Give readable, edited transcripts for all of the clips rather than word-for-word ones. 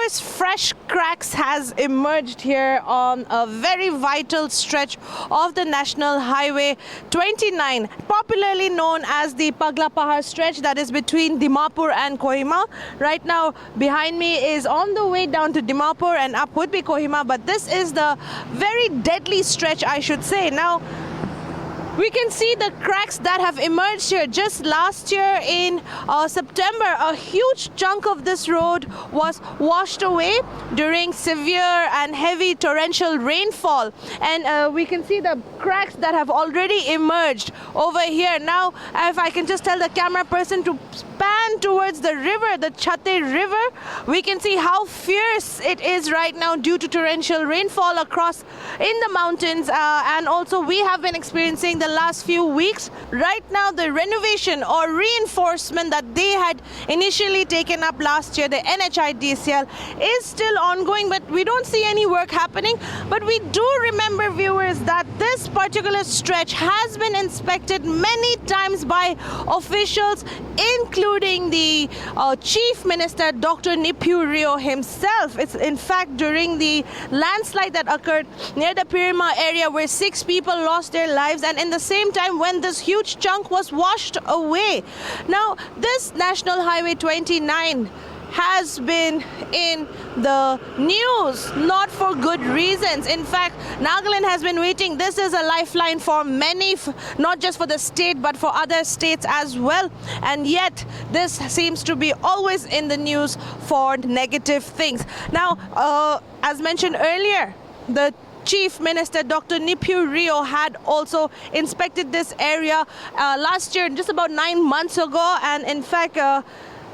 numerous fresh cracks has emerged here on a very vital stretch of the National Highway 29, popularly known as the Pagla Pahar stretch, that is between Dimapur and Kohima. Right now behind me is on the way down to Dimapur, and up would be Kohima, but this is the very deadly stretch, I should say. Now we can see the cracks that have emerged here. Just last year in September, a huge chunk of this road was washed away during severe and heavy torrential rainfall. And we can see the cracks that have already emerged over here. Now, if I can just tell the camera person to span towards the river, the Chate River, we can see how fierce it is right now due to torrential rainfall across in the mountains. And also we have been experiencing the last few weeks. Right now, the renovation or reinforcement that they had initially taken up last year, the NHIDCL, is still ongoing, but we don't see any work happening. But we do remember, viewers, that this particular stretch has been inspected many times by officials, including the Chief Minister, Dr. Niphu Rio himself. It's in fact during the landslide that occurred near the Pirima area where 6 people lost their lives, and in the same time when this huge chunk was washed away. Now, this National Highway 29 has been in the news, not for good reasons. In fact, Nagaland has been waiting. This is a lifeline for many, not just for the state, but for other states as well. And yet, this seems to be always in the news for negative things. Now, as mentioned earlier, the Chief Minister Dr. Niphu Rio had also inspected this area last year, just about 9 months ago. And in fact,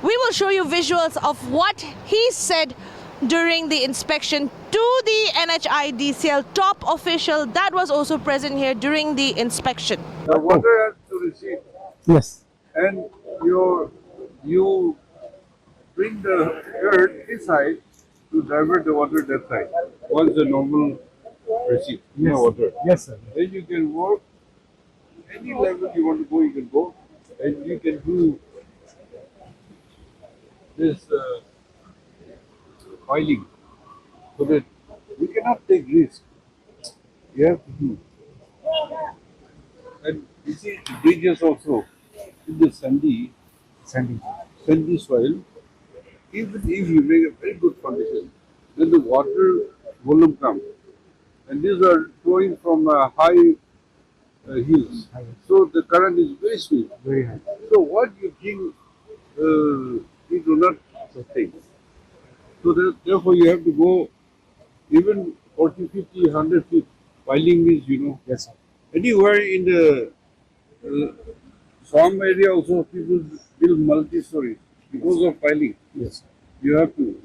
we will show you visuals of what he said during the inspection to the NHIDCL top official that was also present here during the inspection. The water has to receive. Yes. And you bring the earth this side to divert the water that side. Once the normal receive Yes. water. Yes, sir. Then you can work any level you want to go, you can go, and you can do this piling, so that we cannot take risk. You have to do. And you see the bridges also in the sandy soil. Even if you make a very good foundation, then the water volume comes. And these are flowing from high hills. So the current is very sweet. Very high. So what you think we do not sustain. So therefore you have to go even 40, 50, 100 feet. Piling is, Yes, sir. anywhere in the swamp area also people build multi-story because of piling. Yes. You have to.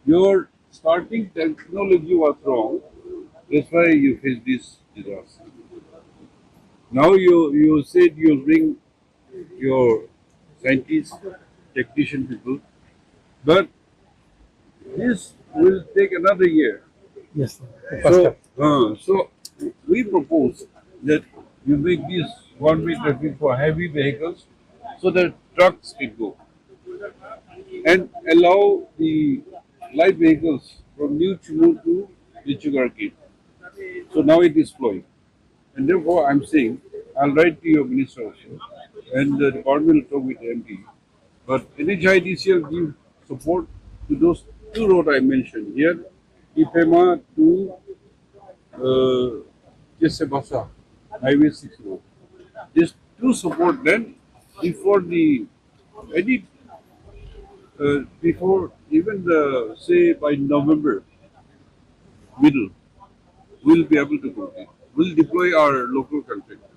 Your starting technology was wrong. That's why you face this disaster. Now you said you bring your scientists, technician people, but this will take another year. Yes, sir. So we propose that you make this one-way traffic for heavy vehicles so that trucks can go, and allow the light vehicles from New Chumur to Nhidcl. So now it is flowing. And therefore I'm saying, I'll write to your minister also, and the department will talk with the MP. But NHIDCL give support to those 2 roads I mentioned here, Ipema to Tsiedukhru, Highway 6 road. These 2 support then before before even the, say by November, middle, we'll be able to complete. We'll deploy our local contractor.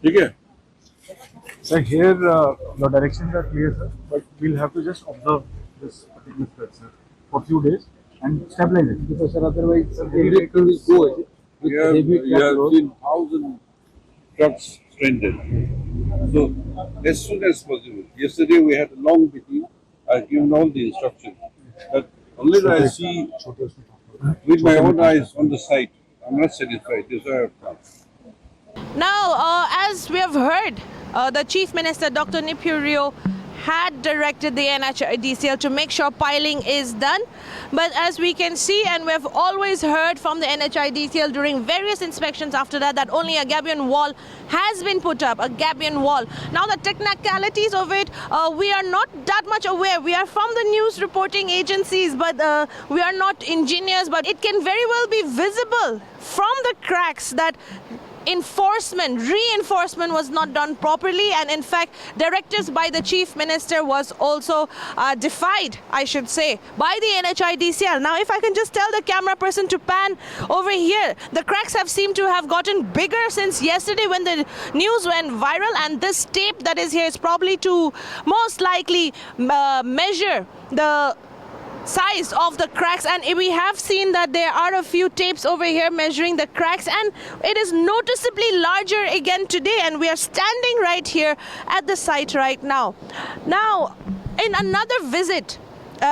Okay? So here, your directions are clear, sir, but we'll have to just observe this particular stretch, sir, for a few days and stabilize it. Because, sir, otherwise, sir, the vehicle will go. We have seen 1,000 trucks stranded. So, as soon as possible. Yesterday we had a long meeting. I've given all the instructions. But unless I see with my own eyes on the site, I'm not satisfied. That's why I've come. Now, as we have heard, the Chief Minister, Dr. Niphu Rio, had directed the NHIDCL to make sure piling is done. But as we can see, and we've always heard from the NHIDCL during various inspections after that, that only a gabion wall has been put up, a gabion wall. Now the technicalities of it, we are not that much aware. We are from the news reporting agencies, but we are not engineers, but it can very well be visible from the cracks that reinforcement was not done properly, and in fact directives by the Chief Minister was also defied, I should say, by the NHIDCL. Now if I can just tell the camera person to pan over here, the cracks have seemed to have gotten bigger since yesterday when the news went viral, and this tape that is here is probably to most likely measure the size of the cracks, and we have seen that there are a few tapes over here measuring the cracks, and it is noticeably larger again today, and we are standing right here at the site right now. Now, in another visit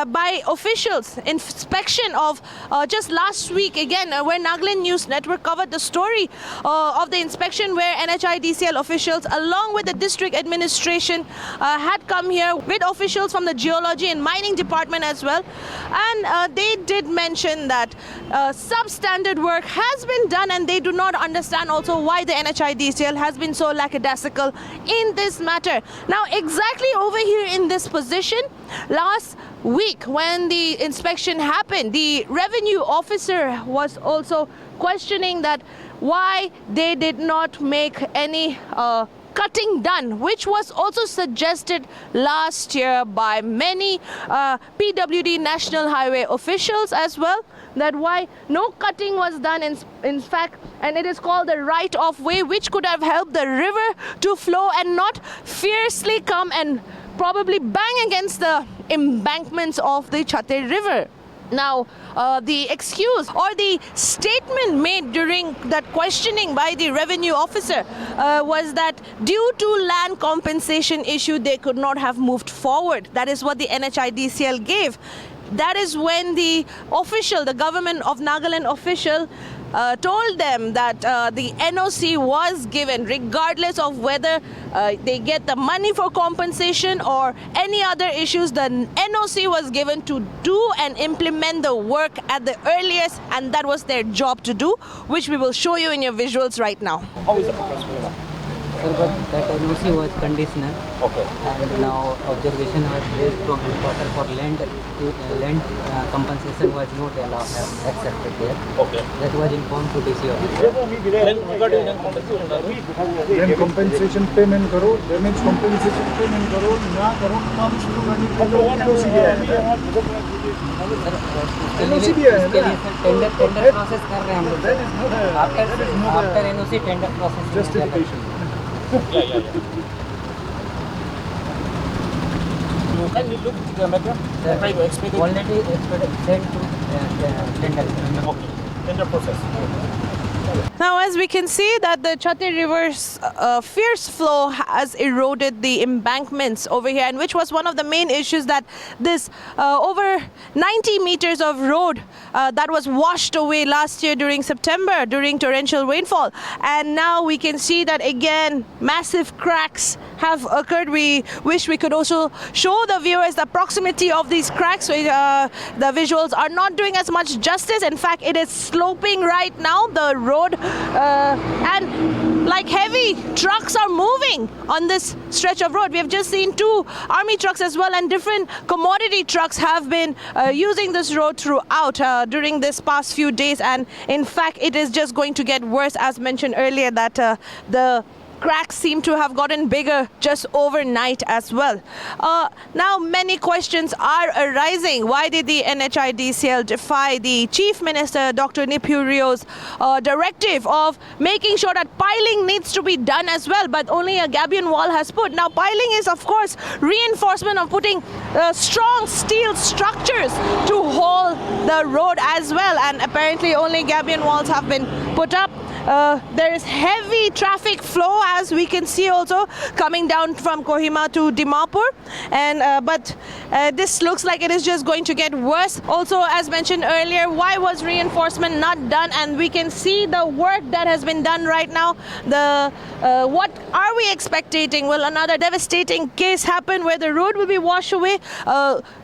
by officials, inspection of just last week again, where Nagaland News Network covered the story of the inspection where NHIDCL officials along with the district administration had come here with officials from the geology and mining department as well, and they did mention that substandard work has been done, and they do not understand also why the NHIDCL has been so lackadaisical in this matter. Now exactly over here in this position, last week when the inspection happened, the revenue officer was also questioning that why they did not make any cutting done, which was also suggested last year by many PWD National Highway officials as well, that why no cutting was done in fact, and it is called the right of way, which could have helped the river to flow and not fiercely come and probably bang against the embankments of the Tsiedukhru River. Now, the excuse or the statement made during that questioning by the revenue officer was that due to land compensation issue, they could not have moved forward. That is what the NHIDCL gave. That is when the official, the government of Nagaland official, told them that the NOC was given regardless of whether they get the money for compensation or any other issues. The NOC was given to do and implement the work at the earliest, and that was their job to do, which we will show you in your visuals right now. How is the progress going on? Sir, but that NOC was conditional. Okay. And now observation was raised from headquarters for land compensation was not accepted there. Okay. That was informed to DC officer. Then regarding land compensation, Then compensation payment करो, damage compensation payment करो, ना करो काम शुरू करने के लिए NOC दिया है। NOC दिया है ना? टेंडर प्रोसेस कर रहे हैं हम लोग। After NOC tender process Justification. yeah. Can you look at the matter? Try to explain it. Already sent to tender. Okay. Tender process. Now, as we can see that the Tsiedukhru River's fierce flow has eroded the embankments over here, and which was one of the main issues, that this over 90 meters of road that was washed away last year during September during torrential rainfall, and now we can see that again massive cracks have occurred. We wish we could also show the viewers the proximity of these cracks. The visuals are not doing as much justice. In fact, it is sloping right now, the road, and like heavy trucks are moving on this stretch of road. We have just seen 2 army trucks as well, and different commodity trucks have been using this road throughout during this past few days, and in fact it is just going to get worse, as mentioned earlier, that the cracks seem to have gotten bigger just overnight as well. Now many questions are arising. Why did the NHIDCL defy the Chief Minister Dr. Nyidcl's directive of making sure that piling needs to be done as well, but only a gabion wall has put? Now piling is of course reinforcement of putting strong steel structures to hold the road as well, and apparently only gabion walls have been put up. There is heavy traffic flow, as we can see also coming down from Kohima to Dimapur, and but this looks like it is just going to get worse. Also, as mentioned earlier, why was reinforcement not done? And we can see the work that has been done right now. What are we expecting? Will another devastating case happen where the road will be washed away?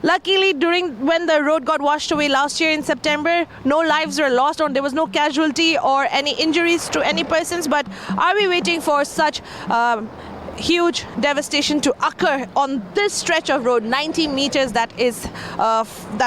Luckily, when the road got washed away last year in September, no lives were lost, or there was no casualty or any injuries to any persons. But are we waiting for such huge devastation to occur on this stretch of road, 90 meters that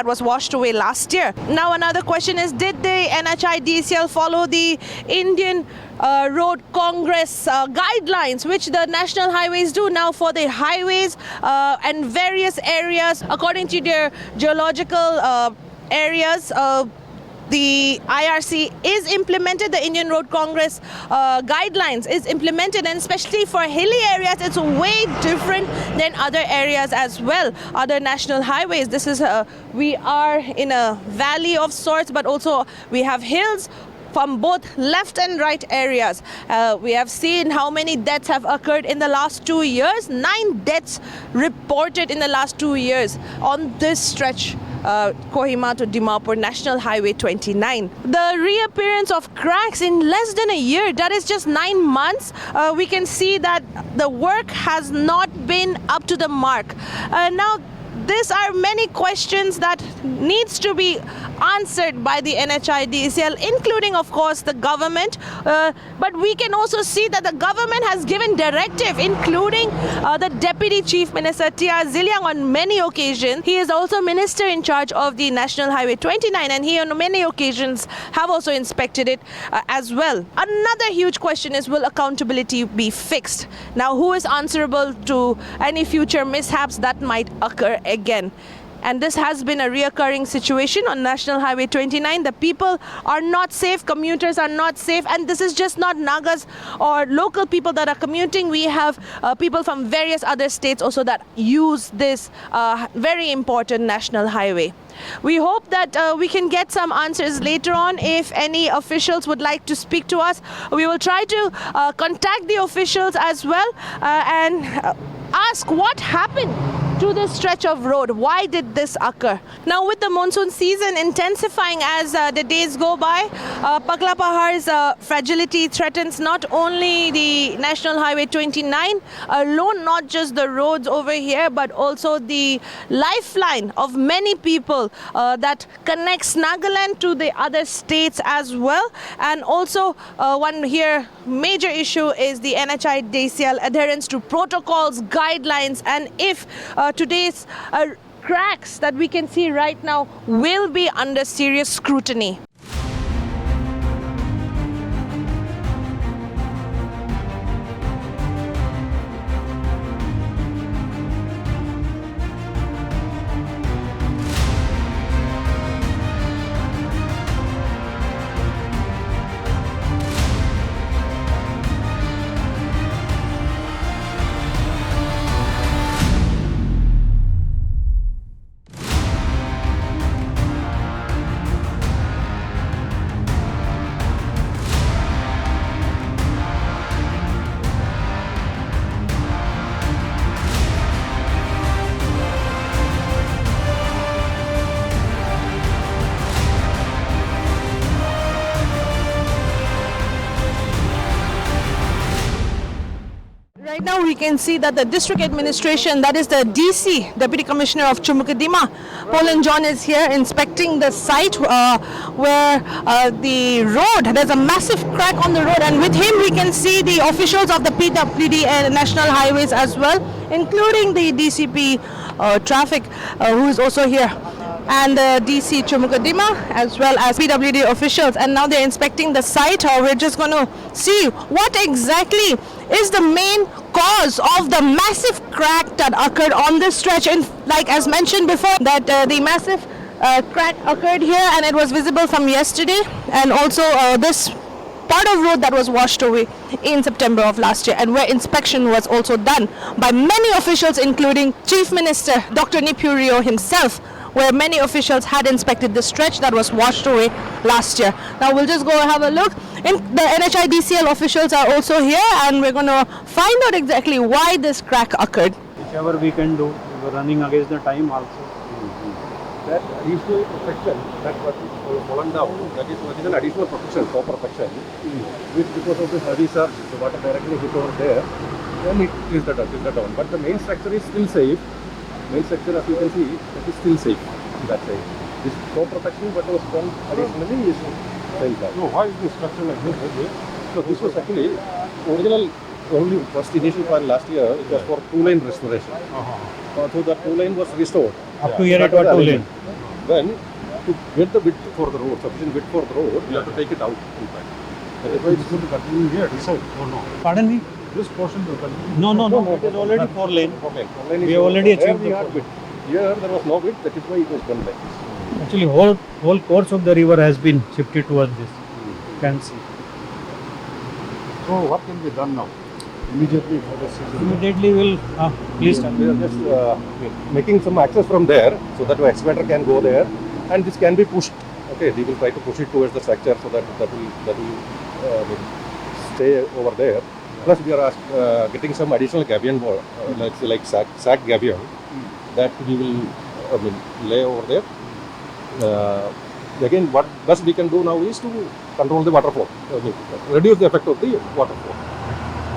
was washed away last year? Now another question is, did the NHIDCL follow the Indian Road Congress guidelines, which the national highways do now for the highways and various areas according to their geological areas? The IRC is implemented, the Indian Road Congress guidelines is implemented, and especially for hilly areas, it's way different than other areas as well, other national highways. This is, we are in a valley of sorts, but also we have hills from both left and right areas. We have seen how many deaths have occurred in the last 2 years. 9 deaths reported in the last 2 years on this stretch, Kohima to Dimapur National Highway 29. The reappearance of cracks in less than a year, that is just 9 months, we can see that the work has not been up to the mark. Now, these are many questions that needs to be answered by the NHIDCL, including, of course, the government. But we can also see that the government has given directive, including the Deputy Chief Minister Tia Ziliang on many occasions. He is also Minister in charge of the National Highway 29, and he on many occasions have also inspected it as well. Another huge question is, will accountability be fixed? Now, who is answerable to any future mishaps that might occur again? And this has been a reoccurring situation on National Highway 29. The people are not safe, commuters are not safe, and this is just not Nagas or local people that are commuting. We have people from various other states also that use this very important national highway. We hope that we can get some answers later on. If any officials would like to speak to us, we will try to contact the officials as well and ask what happened to this stretch of road. Why did this occur? Now, with the monsoon season intensifying as the days go by, Pagla Pahar's fragility threatens not only the National Highway 29 alone, not just the roads over here, but also the lifeline of many people that connects Nagaland to the other states as well. And also one here major issue is the NHIDCL adherence to protocols, guidelines, and if today's cracks that we can see right now will be under serious scrutiny. Right now we can see that the district administration, that is the DC, Deputy Commissioner of Chumukadima, Polan John, is here inspecting the site where the road, there's a massive crack on the road, and with him we can see the officials of the PWD and National Highways as well, including the DCP traffic who is also here, and the DC Chumukadima as well as PWD officials, and now they're inspecting the site. We're just going to see what exactly is the main cause of the massive crack that occurred on this stretch. And like as mentioned before, that the massive crack occurred here and it was visible from yesterday, and also this part of road that was washed away in September of last year, and where inspection was also done by many officials, including Chief Minister Dr. Nipurio himself, where many officials had inspected the stretch that was washed away last year. Now we'll just go have a look. the NHIDCL officials are also here, and we're going to find out exactly why this crack occurred. Whichever we can do, we were running against the time also. That additional protection that was fallen down, that is an additional protection, co-protection, which because of the heavy surge, the water directly hit over there, then it is the down. But the main structure is still safe. Main structure, as you can see, that is still safe. That side. This co-protection, what was done additionally, is failed. So why is the structure like this? So this was actually original. Only first initial plan last year, it was for 2-lane restoration. So that 2-lane was restored. Up to here it was 2-lane. Then, to get the width for the road, sufficient width for the road, you have to take it out. In fact. That is why it's going to continue here. This side. Oh no. Pardon me? This portion will continue. No. It is already 4-lane. We have already achieved the width. Here there was no width, that is why it was done like this. Actually, whole course of the river has been shifted towards this. You can see. So what can be done now? Immediately for the season? Immediately we'll please tell We me. are just making some access from there so that the excavator can go there and this can be pushed. Okay, we will try to push it towards the structure so that will stay over there. Plus we are getting some additional gabion wall, let's say like sack gabion that we will lay over there. Again, what best we can do now is to control the water flow, reduce the effect of the water flow.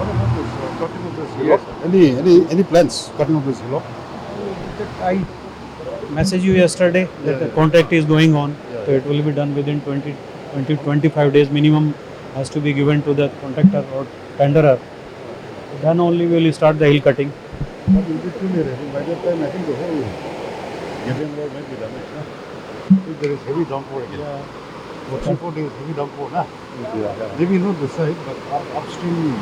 What about this cutting of this hillock? Any plans cutting of this hillock? I messaged you yesterday that the contract is going on, so it will be done within 20-25 days minimum has to be given to the contractor or tenderer. Then only we will start the hill cutting. But it will be too late. By that time, I think the whole Gabion road might be damaged. If there is heavy downpour again. For 3-4 days, heavy downpour. Maybe not this side, but upstream,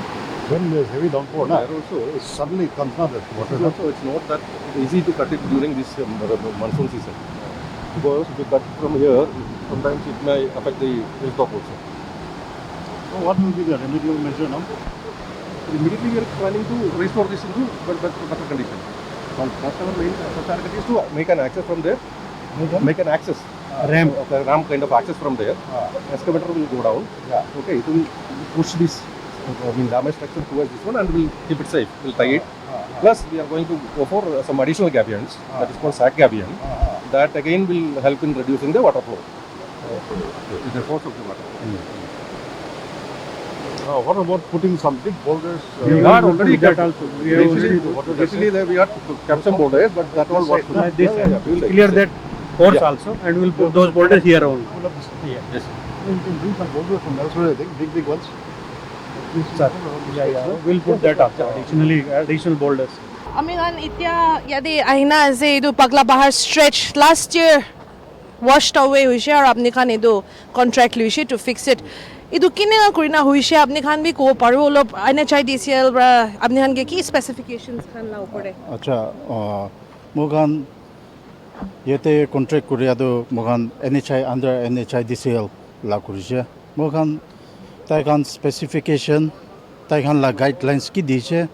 when there is heavy downpour, There also, it suddenly comes out that water. also it's not that easy to cut it during this monsoon season. Because if you cut from here, sometimes it may affect the hilltop also. So what will be the remedial measure now? Immediately we are planning to restore this into better condition. First our main target is to make an access from there, make an access, Ramp. a ramp kind of access from there. Excavator will go down. Okay, it will push this damaged structure towards this one and will keep it safe. We'll tie it. Plus we are going to go for some additional gabions, that is called sack gabion. That again will help in reducing the water flow. The force of the water. What about putting some big boulders? We are already that kept. also. We have already Basically, we are kept some boulders, but that all what like this. Clear that course also, and we'll put those boulders here only. Pull up this. Yes. You can bring some boulders from elsewhere, I think, big ones. Sir, we'll put that up. Additional boulders. Amigan itya yadi ahina ase idu Pagla Bahar stretch last year washed away huise aur apni khan idu contract luise to fix it. Idu kinena kurina huise apni khan bi ko paru olop NHIDCL bra apni khan ke ki specifications khan la upore. Acha, mogan yete contract kuriya do mogan NHI under NHIDCL la kurishe. Mogan taikan specification, taikan la guidelines ki diche,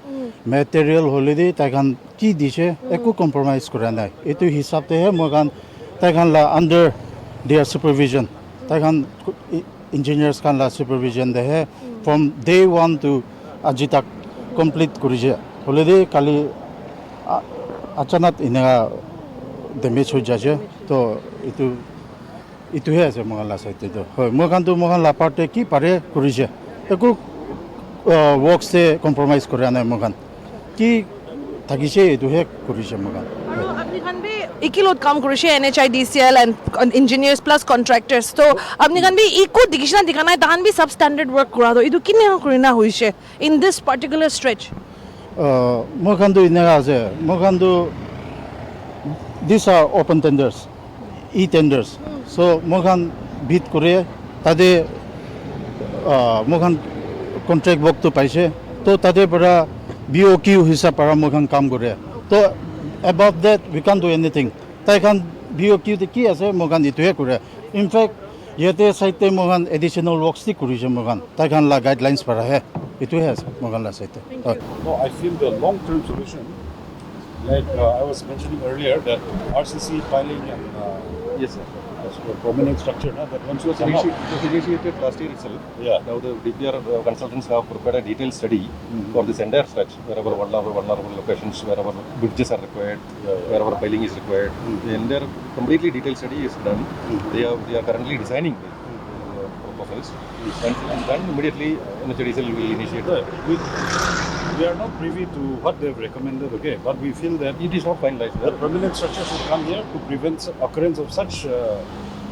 material holiday taikan ki diche, eku compromise kura nai. Itu hisab te hai mogan taikan la under their supervision, taikan engineers kan la supervision de hai from day 1 to aji tak complete kurishe. Holiday kali अचानक इन्हें damage हो जाए तो इतु है ऐसे मगन ला सकते तो मगन ला पार्टे की पारे कुरिजे एको वर्क से कॉम्प्रोमाइज कराना है मगन की ताकि से इतु है कुरिजे मगन अपनी खान भी इकिलोट काम करिसे NHIDCL and engineers plus contractors तो अपनी खान भी इको दिखना दिखाना है तान भी सब स्टैंडर्ड वर्क करा दो इदु किने करना होइसे in this particular stretch मगन दो इन्हें आजे मगन दो these are open tenders e-tenders so मगन bid करे तादे मगन contract work तो पाइसे तो तादे बड़ा BOQ हिसाब पर मगन काम करे तो above that we can't do anything ताई खान BOQ ते की ऐसे मगन इतु है करे in fact ये ते साइड ते मगन additional works ती करी जे मगन ताई खान ला guidelines पर है इतु है मगन ला साइड ते No, I feel the long-term solution, like I was mentioning earlier, that RCC piling and Yes, sir. prominent structure that once It was initiated last year itself. Yeah. Now the DPR consultants have prepared a detailed study for this entire stretch, wherever vulnerable locations, wherever bridges are required, wherever piling is required. The entire completely detailed study is done. They are currently designing the proposals. And then immediately Nhidcl will initiate. We are not privy to what they've recommended, okay, but we feel that It is not finalized. the permanent structure should come here to prevent occurrence of such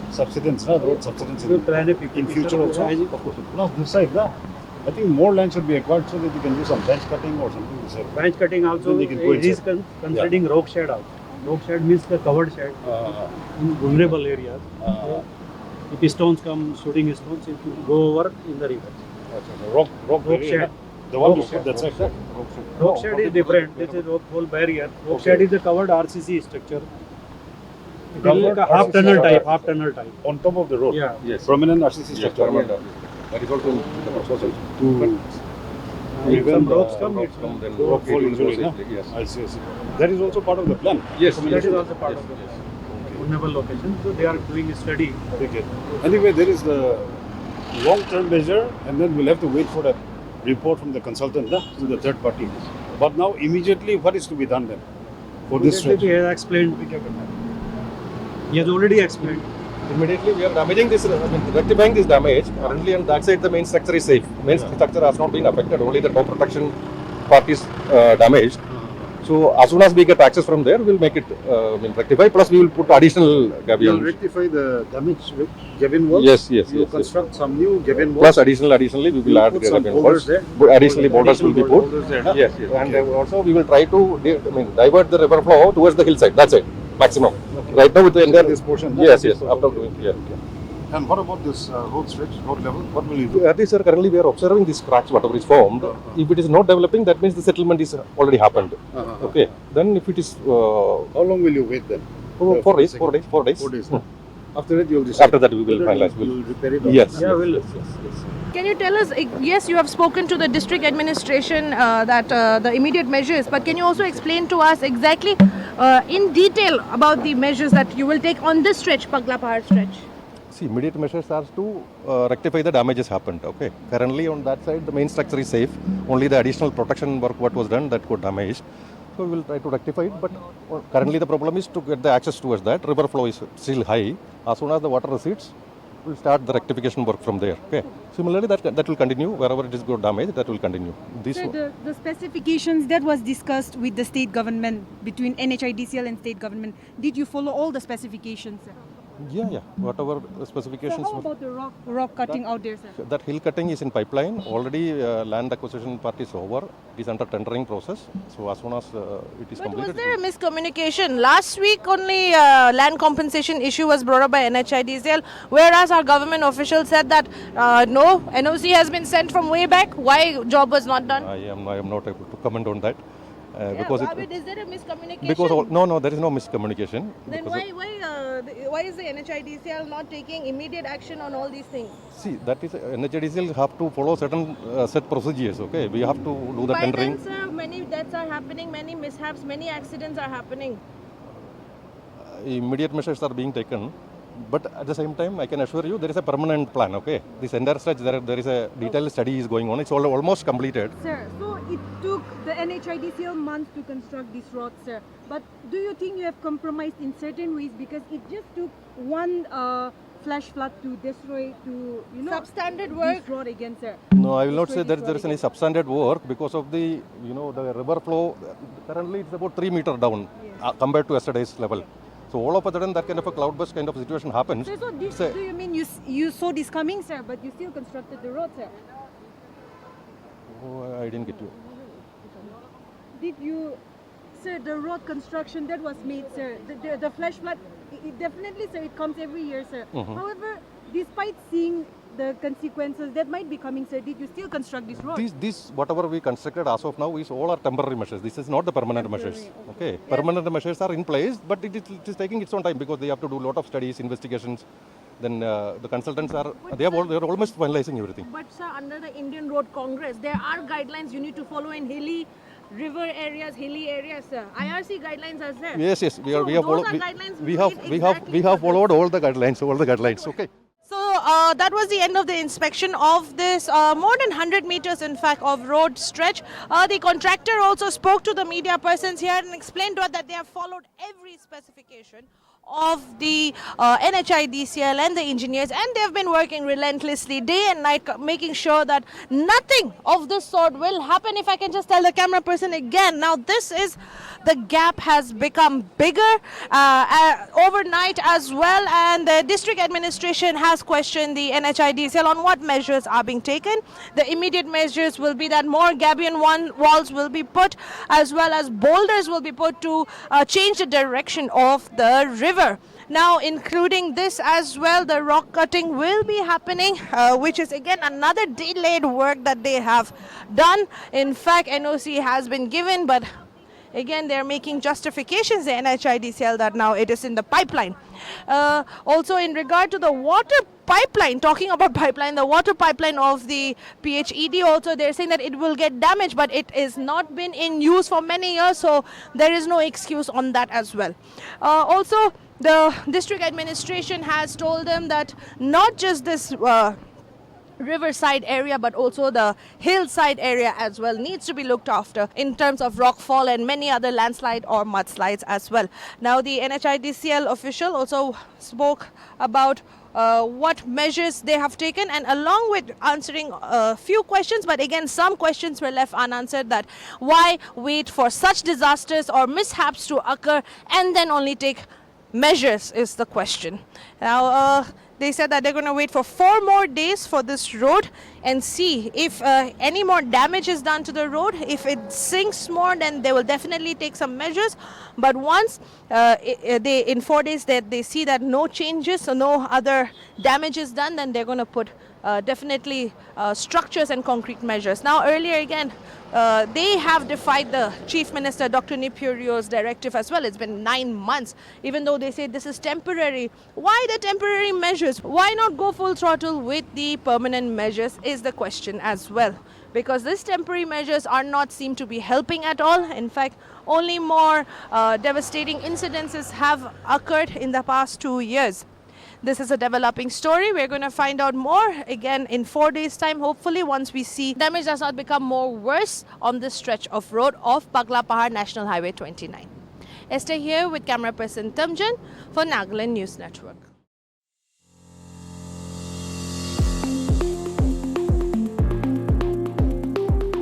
subsidence, road subsidence in future also. Plus this side, I think more land should be acquired so that you can do some bench cutting or something. This side. Branch cutting also Then they can it is coincide. considering rock shed out. Rock shed means the covered shed in vulnerable areas. If stones come, shooting stones, it will go over in the river. Rock Rock shed. The one you Rock put that side. Rock shed is different. This is rock whole barrier. Rock shed is a covered RCC structure. It is like a half tunnel type. On top of the road. Yeah. Yes. Prominent RCC Yes, structure. permanent. That is also in the proposal. To If some rocks come, Rocks come, then rock it fall will usually, go no? safely. Yes. I see. That is also part of the plan. Yes. that is also part of the vulnerable location. So they are doing a study. Okay. Anyway, there is the long-term measure, and then we'll have to wait for the report from the consultant to the third party. But now, immediately, what is to be done then for this stretch? He has explained. He has already explained. Immediately we are damaging this, rectifying this damage. Currently on that side the main structure is safe. Main structure has not been affected, only the top protection part is damaged. So as soon as we get access from there, we'll make it rectify. Plus we will put additional You'll gabions. rectify the damage with Gavin walls? Yes. You'll construct some new Gavin walls? Plus additionally we will You'll add put some gabion boulders walls. there? Additionally boulders will be put. Boulders there, no? Yes. And Okay. also we will try to divert the river flow towards the hillside. That's it, maximum. Okay. Right now with the entire This portion? no? Yes. After doing here. And what about this road stretch, road level? What will you do? That is, sir, currently we are observing these cracks, whatever is formed. If it is not developing, that means the settlement is already happened. Okay. Then if it is How long will you wait then? 4 days. 4 days. 4 days. After that, you'll decide. After that, we will finalize. You'll repair it. Yes. Yeah, we'll. Can you tell us, yes, you have spoken to the district administration that the immediate measures, but can you also explain to us exactly in detail about the measures that you will take on this stretch, Pagla Pahar stretch? See, immediate measures are to rectify the damages happened. Okay. Currently on that side, the main structure is safe. Only the additional protection work what was done that got damaged. So we will try to rectify it. But currently the problem is to get the access towards that. River flow is still high. As soon as the water recedes, we'll start the rectification work from there. Okay. Similarly, that will continue. Wherever it is got damaged, that will continue. This So the specifications that was discussed with the state government, between NHIDCL and state government, did you follow all the specifications, sir? yeah. Whatever So specifications. how about the rock cutting out there, sir? That hill cutting is in pipeline. Already land acquisition part is over. It is under tendering process. So as soon as it is But was completed. there a miscommunication? Last week only land compensation issue was brought up by NHIDCL, whereas our government officials said that no, NOC has been sent from way back. Why job was not done? I am not able to comment on that. Because is there a miscommunication? no, there is no miscommunication. Then because why is the NHIDCL not taking immediate action on all these things? see, that is NHIDCL have to follow certain set procedures. Okay, we have to do the By tendering. then, sir, many deaths are happening, many mishaps, many accidents are happening. Immediate measures are being taken. But at the same time, I can assure you there is a permanent plan. Okay, this entire stretch there is a detailed study is going on. It's almost completed. Sir, so it took the NHIDCL months to construct this road, sir. But do you think you have compromised in certain ways because it just took one flash flood to destroy, to Substandard work. this road again, sir? No, I will not say Destroy that this there is road any substandard work because of the the river flow. Currently, it's about 3 meters down compared to yesterday's level. So all of a sudden, that kind of a cloudburst kind of situation happens. So this, Say- do you mean you saw this coming, sir, but you still constructed the road, sir? Oh, I didn't get you. Did you, sir, the road construction that was made, sir, the flash flood, it definitely, sir, it comes every year, sir. However, despite seeing the consequences that might be coming, sir, did you still construct this road? This whatever we constructed as of now is all are temporary measures. This is not the permanent measures. Okay, permanent measures are in place, but it is taking its own time because they have to do a lot of studies, investigations. Then the consultants are they are almost finalizing everything. But sir, under the Indian Road Congress, there are guidelines you need to follow in hilly river areas, hilly areas, sir. IRC guidelines are there. Yes, yes, we are. So we have those followed. are guidelines We made have. exactly We have for this. followed all the guidelines. All the guidelines. Okay. So that was the end of the inspection of this more than 100 meters, in fact, of road stretch. The contractor also spoke to the media persons here and explained to us that they have followed every specification of the NHIDCL and the engineers, and they've been working relentlessly day and night, making sure that nothing of this sort will happen. If I can just tell the camera person again, now this is, the gap has become bigger overnight as well, and the district administration has questioned the NHIDCL on what measures are being taken. The immediate measures will be that more gabion walls will be put, as well as boulders will be put to change the direction of the river. Now, including this as well, the rock cutting will be happening, which is again another delayed work that they have done. In fact, NOC has been given, but again, they're making justifications, the NHIDCL, that now it is in the pipeline. Also, in regard to the water pipeline, talking about pipeline, the water pipeline of the PHED, also they're saying that it will get damaged, but it has not been in use for many years, so there is no excuse on that as well. Also, the district administration has told them that not just this riverside area, but also the hillside area as well needs to be looked after in terms of rockfall and many other landslide or mudslides as well. Now, the NHIDCL official also spoke about what measures they have taken, and along with answering a few questions, but again some questions were left unanswered, that why wait for such disasters or mishaps to occur and then only take measures is the question. Now, they said that they're going to wait for 4 more days for this road and see if any more damage is done to the road. If it sinks more, then they will definitely take some measures. But once in 4 days that they see that no changes or no other damage is done, then they're going to put definitely structures and concrete measures. Now, earlier again, they have defied the Chief Minister, Dr. Nipurio's directive as well. It's been 9 months, even though they say this is temporary. Why the temporary measures? Why not go full throttle with the permanent measures is the question as well. Because these temporary measures are not seem to be helping at all. In fact, only more devastating incidences have occurred in the past 2 years. This is a developing story. We're going to find out more again in 4 days' time, hopefully, once we see damage does not become more worse on this stretch of road of Pagla Pahar National Highway 29. Esther here with camera person Tamjan for Nagaland News Network.